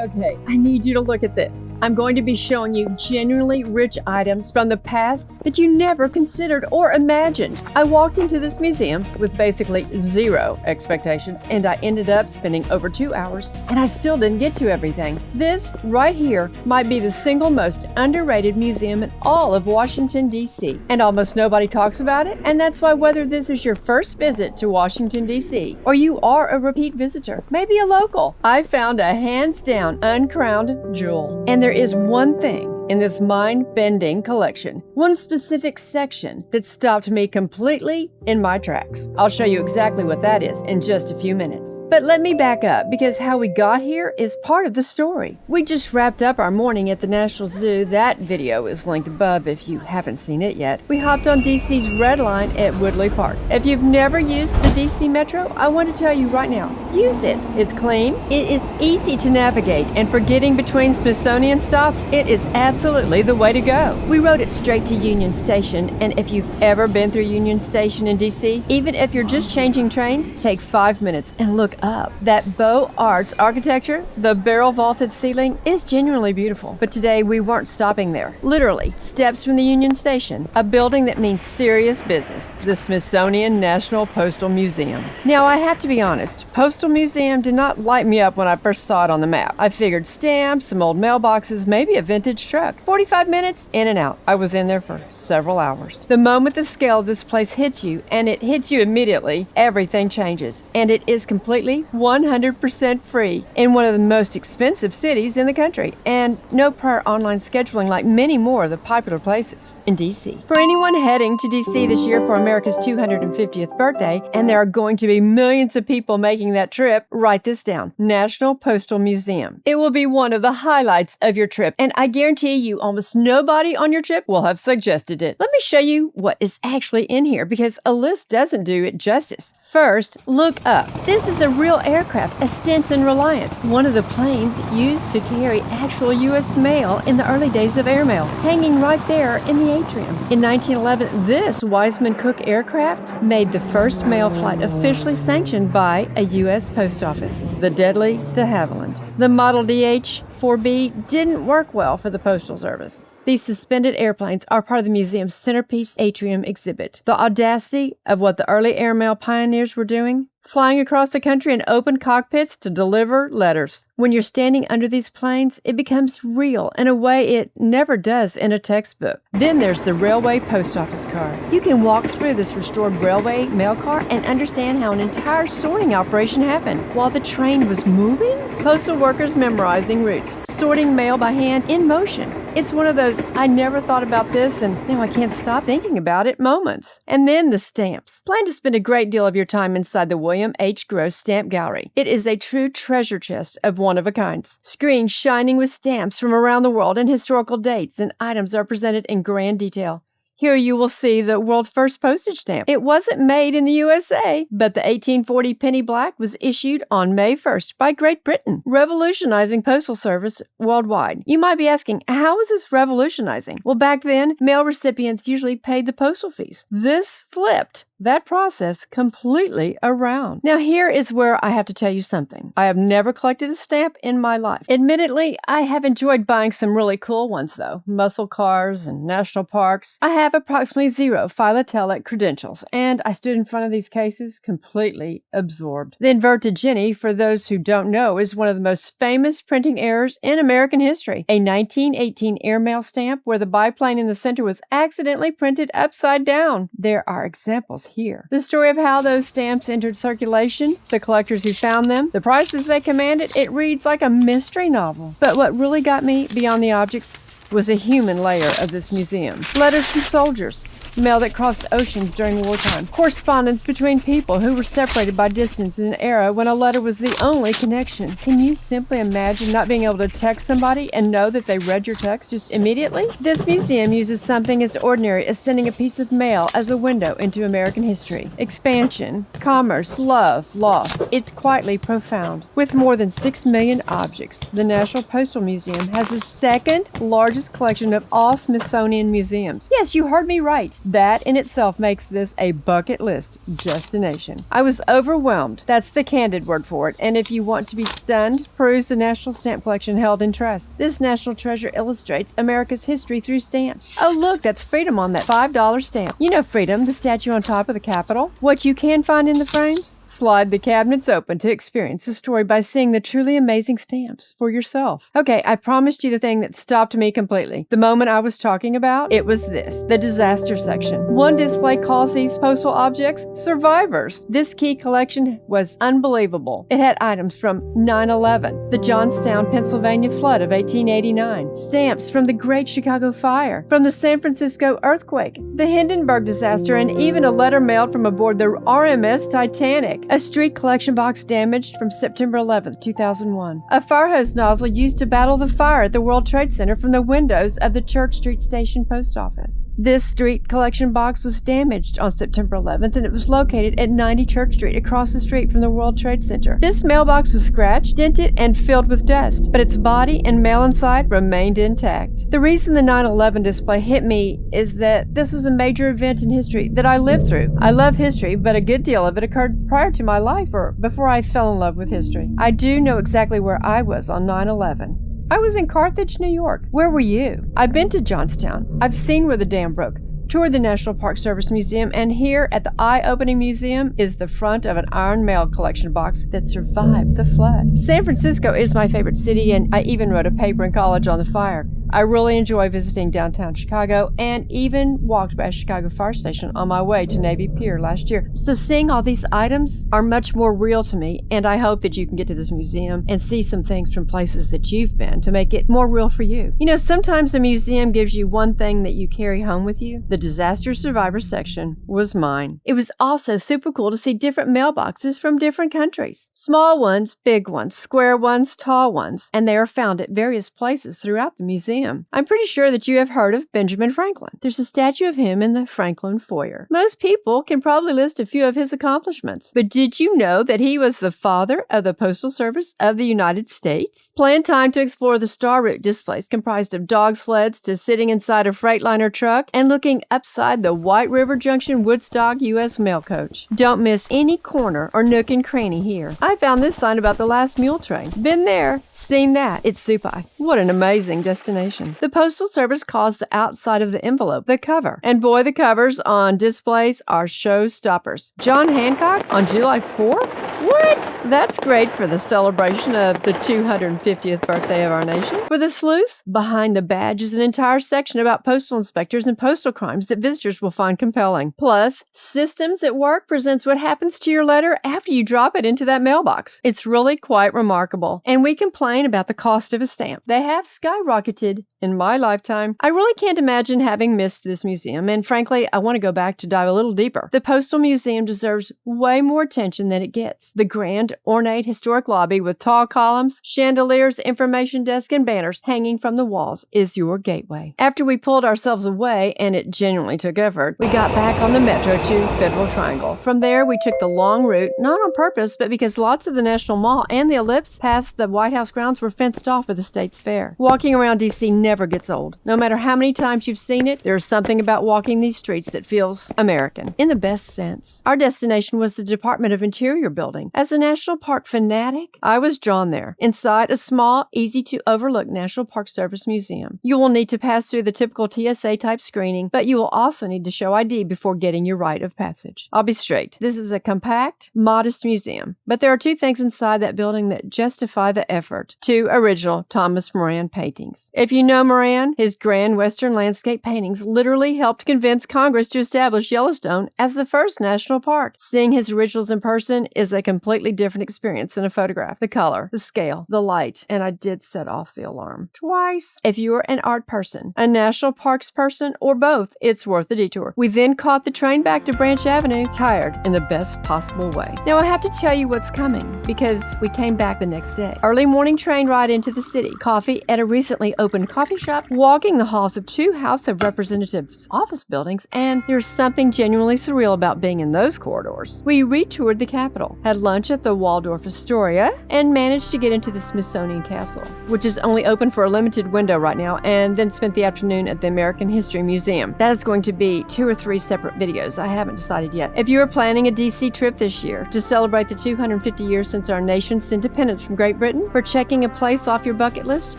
Okay, I need you to look at this. I'm going to be showing you genuinely rich items from the past that you never considered or imagined. I walked into this museum with basically zero expectations, and I ended up spending over 2 hours, and I still didn't get to everything. This right here might be the single most underrated museum in all of Washington, D.C., and almost nobody talks about it, and that's why whether this is your first visit to Washington, D.C., or you are a repeat visitor, maybe a local, I found a hands-down uncrowned jewel. And there is one thing in this mind-bending collection, one specific section that stopped me completely in my tracks. I'll show you exactly what that is in just a few minutes. But let me back up, because how we got here is part of the story. We just wrapped up our morning at the National Zoo. That video is linked above if you haven't seen it yet. We hopped on DC's Red Line at Woodley Park. If you've never used the DC Metro, I want to tell you right now, use it. It's clean, it is easy to navigate, and for getting between Smithsonian stops, it is absolutely the way to go. We rode it straight to Union Station, and if you've ever been through Union Station in DC, even if you're just changing trains, take 5 minutes and look up. That Beaux Arts architecture, the barrel vaulted ceiling, is genuinely beautiful. But today we weren't stopping there. Literally, steps from the Union Station, a building that means serious business, the Smithsonian National Postal Museum. Now I have to be honest, Postal Museum did not light me up when I first saw it on the map. I figured stamps, some old mailboxes, maybe a vintage truck. 45 minutes, in and out. I was in there for several hours. The moment the scale of this place hits you, and it hits you immediately, everything changes. And it is completely 100% free in one of the most expensive cities in the country. And no prior online scheduling like many more of the popular places in DC. For anyone heading to DC this year for America's 250th birthday, and there are going to be millions of people making that trip, write this down. National Postal Museum. It will be one of the highlights of your trip, and I guarantee you almost nobody on your trip will have suggested it. Let me show you what is actually in here, because a list doesn't do it justice. First, look up. This is a real aircraft, a Stinson Reliant, one of the planes used to carry actual U.S. mail in the early days of Airmail, hanging right there in the atrium. In 1911, this Wiseman Cook aircraft made the first mail flight officially sanctioned by a U.S. post office, the deadly de Havilland. The Model DH-4B didn't work well for the Postal Service. These suspended airplanes are part of the museum's centerpiece atrium exhibit. The audacity of what the early airmail pioneers were doing, flying across the country in open cockpits to deliver letters. When you're standing under these planes, it becomes real in a way it never does in a textbook. Then there's the railway post office car. You can walk through this restored railway mail car and understand how an entire sorting operation happened. While the train was moving, postal workers memorizing routes, sorting mail by hand in motion. It's one of those I never thought about this and now I can't stop thinking about it moments. And then the stamps. Plan to spend a great deal of your time inside the William H. Gross Stamp Gallery. It is a true treasure chest of one-of-a-kinds. Screens shining with stamps from around the world and historical dates and items are presented in grand detail. Here you will see the world's first postage stamp. It wasn't made in the USA, but the 1840 penny black was issued on May 1st by Great Britain, revolutionizing postal service worldwide. You might be asking, how is this revolutionizing? Well, back then, mail recipients usually paid the postal fees. This flipped that process completely around. Now here is where I have to tell you something. I have never collected a stamp in my life. Admittedly, I have enjoyed buying some really cool ones though. Muscle cars and national parks. I have approximately 0 Philatelic credentials, and I stood in front of these cases completely absorbed. The inverted Jenny, for those who don't know, is one of the most famous printing errors in American history. A 1918 airmail stamp where the biplane in the center was accidentally printed upside down. There are examples here. The story of how those stamps entered circulation, the collectors who found them, the prices they commanded, it reads like a mystery novel. But what really got me beyond the objects was a human layer of this museum. Letters from soldiers, mail that crossed oceans during wartime, correspondence between people who were separated by distance in an era when a letter was the only connection. Can you simply imagine not being able to text somebody and know that they read your text just immediately? This museum uses something as ordinary as sending a piece of mail as a window into American history. Expansion, commerce, love, loss. It's quietly profound. With more than 6 million objects, the National Postal Museum has the second largest collection of all Smithsonian museums. Yes, you heard me right. That in itself makes this a bucket list destination. I was overwhelmed. That's the candid word for it. And if you want to be stunned, peruse the National Stamp Collection held in trust. This national treasure illustrates America's history through stamps. Oh look, that's Freedom on that $5 stamp. You know Freedom, the statue on top of the Capitol? What you can find in the frames? Slide the cabinets open to experience the story by seeing the truly amazing stamps for yourself. Okay, I promised you the thing that stopped me completely. The moment I was talking about, it was this, the disaster section. One display calls these postal objects survivors. This key collection was unbelievable. It had items from 9/11, the Johnstown, Pennsylvania flood of 1889, stamps from the Great Chicago Fire, from the San Francisco earthquake, the Hindenburg disaster, and even a letter mailed from aboard the RMS Titanic, a street collection box damaged from September 11, 2001, a fire hose nozzle used to battle the fire at the World Trade Center from the windows of the Church Street Station Post Office. This street collection box was damaged on September 11th, and it was located at 90 Church Street across the street from the World Trade Center. This mailbox was scratched, dented, and filled with dust, but its body and mail inside remained intact. The reason the 9/11 display hit me is that this was a major event in history that I lived through. I love history, but a good deal of it occurred prior to my life or before I fell in love with history. I do know exactly where I was on 9/11. I was in Carthage, New York. Where were you? I've been to Johnstown. I've seen where the dam broke, toured the National Park Service Museum, and here at the Eye-Opening Museum is the front of an iron mail collection box that survived the flood. San Francisco is my favorite city, and I even wrote a paper in college on the fire. I really enjoy visiting downtown Chicago and even walked by a Chicago fire station on my way to Navy Pier last year. So seeing all these items are much more real to me, and I hope that you can get to this museum and see some things from places that you've been to make it more real for you. You know, sometimes a museum gives you one thing that you carry home with you. The disaster survivor section was mine. It was also super cool to see different mailboxes from different countries. Small ones, big ones, square ones, tall ones, and they are found at various places throughout the museum. I'm pretty sure that you have heard of Benjamin Franklin. There's a statue of him in the Franklin Foyer. Most people can probably list a few of his accomplishments, but did you know that he was the father of the Postal Service of the United States? Plan time to explore the Star Route displays comprised of dog sleds to sitting inside a Freightliner truck and looking upside the White River Junction Woodstock U.S. mail coach. Don't miss any corner or nook and cranny here. I found this sign about the last mule train. Been there, seen that. It's Supai. What an amazing destination. The Postal Service calls the outside of the envelope the cover. And boy, the covers on displays are showstoppers. John Hancock on July 4th? What? That's great for the celebration of the 250th birthday of our nation. For the sleuths, behind the badge is an entire section about postal inspectors and postal crimes that visitors will find compelling. Plus, Systems at Work presents what happens to your letter after you drop it into that mailbox. It's really quite remarkable. And we complain about the cost of a stamp. They have skyrocketed in my lifetime. I really can't imagine having missed this museum, and frankly, I want to go back to dive a little deeper. The Postal Museum deserves way more attention than it gets. The grand, ornate, historic lobby with tall columns, chandeliers, information desk, and banners hanging from the walls is your gateway. After we pulled ourselves away, and it genuinely took effort, we got back on the metro to Federal Triangle. From there, we took the long route, not on purpose, but because lots of the National Mall and the Ellipse past the White House grounds were fenced off for the State's Fair. Walking around D.C. never gets old. No matter how many times you've seen it, there's something about walking these streets that feels American, in the best sense. Our destination was the Department of Interior building. As a National Park fanatic, I was drawn there, inside a small, easy-to-overlook National Park Service museum. You will need to pass through the typical TSA-type screening, but you will also need to show ID before getting your rite of passage. I'll be straight. This is a compact, modest museum, but there are two things inside that building that justify the effort. Two original Thomas Moran paintings. If you know Moran, his grand Western landscape paintings literally helped convince Congress to establish Yellowstone as the first national park. Seeing his originals in person is a completely different experience than a photograph. The color, the scale, the light, and I did set off the alarm twice. If you are an art person, a national parks person, or both, it's worth the detour. We then caught the train back to Branch Avenue, tired in the best possible way. Now I have to tell you what's coming, because we came back the next day. Early morning train ride into the city, coffee at a recently opened coffee shop, walking the halls of two House of Representatives office buildings, and there's something genuinely surreal about being in those corridors. We retoured the Capitol, had had lunch at the Waldorf Astoria, and managed to get into the Smithsonian Castle, which is only open for a limited window right now, and then spent the afternoon at the American History Museum. That is going to be 2 or 3 separate videos. I haven't decided yet. If you are planning a DC trip this year to celebrate the 250 years since our nation's independence from Great Britain, for checking a place off your bucket list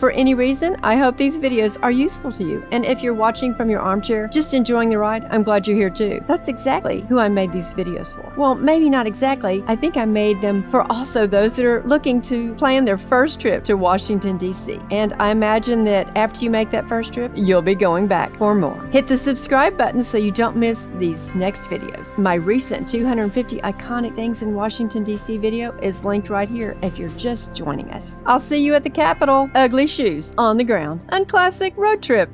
for any reason, I hope these videos are useful to you. And if you're watching from your armchair, just enjoying the ride, I'm glad you're here too. That's exactly who I made these videos for. Well, maybe not exactly. I think I made them for also those that are looking to plan their first trip to Washington, D.C. And I imagine that after you make that first trip, you'll be going back for more. Hit the subscribe button so you don't miss these next videos. My recent 250 iconic things in Washington, D.C. video is linked right here if you're just joining us. I'll see you at the Capitol. Ugly shoes on the ground. Unclassic road trip.